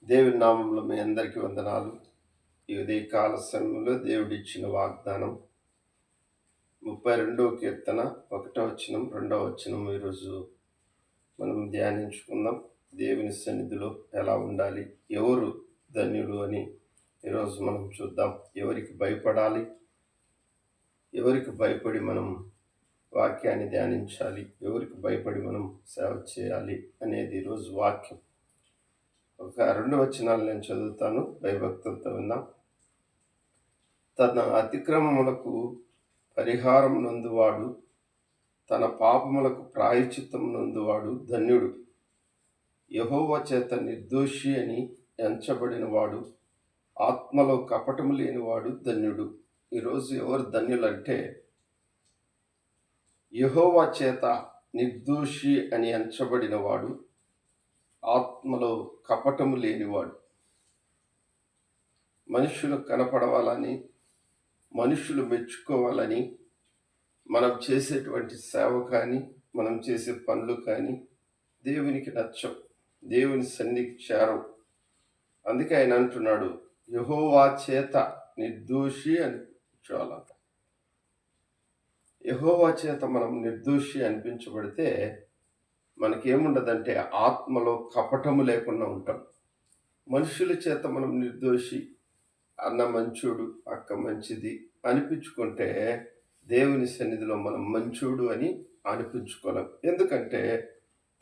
దేవుని నామంలో మీ అందరికీ వందనాలు. ఈ ఉదయకాల సమయంలో దేవుడిచ్చిన వాగ్దానం 32వ కీర్తన 1వ వచనం 2వ వచనం ఈరోజు మనం ధ్యానించుకుందాం. దేవుని సన్నిధిలో ఎలా ఉండాలి, ఎవరు ధన్యులు అని ఈరోజు మనం చూద్దాం. ఎవరికి భయపడాలి, ఎవరికి భయపడి మనం వాక్యాన్ని ధ్యానించాలి, ఎవరికి భయపడి మనం సేవ చేయాలి అనేది ఈరోజు వాక్యం. ఒక 2 వచనాలు నేను చదువుతాను, భయభక్తులతో విందాం. తన అతిక్రమములకు పరిహారం నందువాడు, తన పాపములకు ప్రాయశ్చిత్తం నందువాడు ధన్యుడు. యెహోవా చేత నిర్దోషి అని ఎంచబడిన వాడు, ఆత్మలో కపటము లేనివాడు ధన్యుడు. ఈరోజు ఎవరు ధన్యులంటే, యెహోవా చేత నిర్దోషి అని ఎంచబడిన వాడు, ఆత్మలో కపటము లేనివాడు. మనుషులు కనపడవాలని, మనుషులు మెచ్చుకోవాలని మనం చేసేటువంటి సేవ కానీ, మనం చేసే పనులు కానీ దేవునికి నచ్చవు, దేవుని సన్నిధికి చేరవు. అందుకే ఆయన అంటున్నాడు, యెహోవా చేత నిర్దోషి అనిపించాలంట. యెహోవా చేత మనం నిర్దోషి అనిపించబడితే మనకేముండదంటే ఆత్మలో కపటము లేకుండా ఉంటాం. మనుషుల చేత మనం నిర్దోషి, అన్న మంచోడు, అక్క మంచిది అనిపించుకుంటే దేవుని సన్నిధిలో మనం మంచోడు అని అనిపించుకోలేం. ఎందుకంటే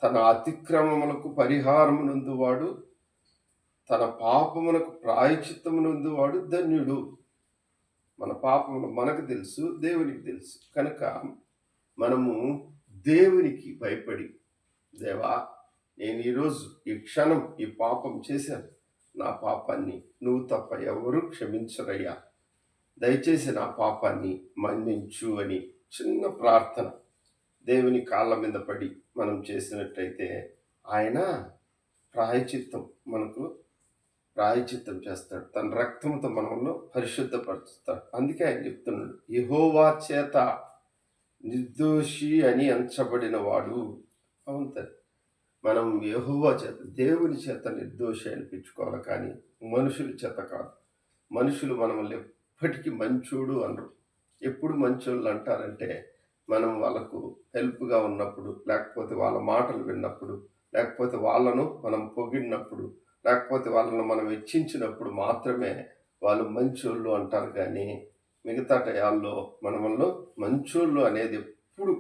తన అతిక్రమములకు పరిహారము నందువాడు, తన పాపములకు ప్రాయశ్చిత్తము నందువాడు ధన్యుడు. మన పాపములు మనకు తెలుసు, దేవునికి తెలుసు. కనుక మనము దేవునికి భయపడి, దేవా, నేను ఈరోజు ఈ క్షణం ఈ పాపం చేశాను, నా పాపాన్ని నువ్వు తప్ప ఎవరు క్షమించరయ్యా, దయచేసి నా పాపాన్ని మన్నించు అని చిన్న ప్రార్థన దేవుని కాళ్ళ మీద పడి మనం చేసినట్టయితే ఆయన ప్రాయచిత్తం చేస్తాడు. తన రక్తంతో మనల్ని పరిశుద్ధపరుస్తాడు. అందుకే ఆయన చెప్తున్నాడు, యెహోవా చేత నిర్దోషి అని ఎంచబడిన వాడు. అవును, మనం యెహోవా చేత, దేవుని చేత నిర్దోషి అనిపించుకోవాలి, కానీ మనుషుల చేత కాదు. మనుషులు మనల్ని ఎప్పటికీ మంచోడు అనరు. ఎప్పుడు మంచోళ్ళు అంటారంటే, మనం వాళ్ళకు హెల్ప్గా ఉన్నప్పుడు, లేకపోతే వాళ్ళ మాటలు విన్నప్పుడు, లేకపోతే వాళ్ళను మనం పొగిడినప్పుడు, లేకపోతే వాళ్ళను మనం హెచ్చించినప్పుడు మాత్రమే వాళ్ళు మంచోళ్ళు అంటారు. కానీ మిగతా టయాల్లో మనలో మంచోళ్ళు అనేది ఎప్పుడు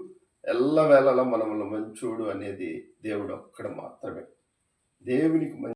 ఎల్లవేళలా మనలో మంచోడు అనేది దేవుడు ఒక్కడు మాత్రమే. దేవునికి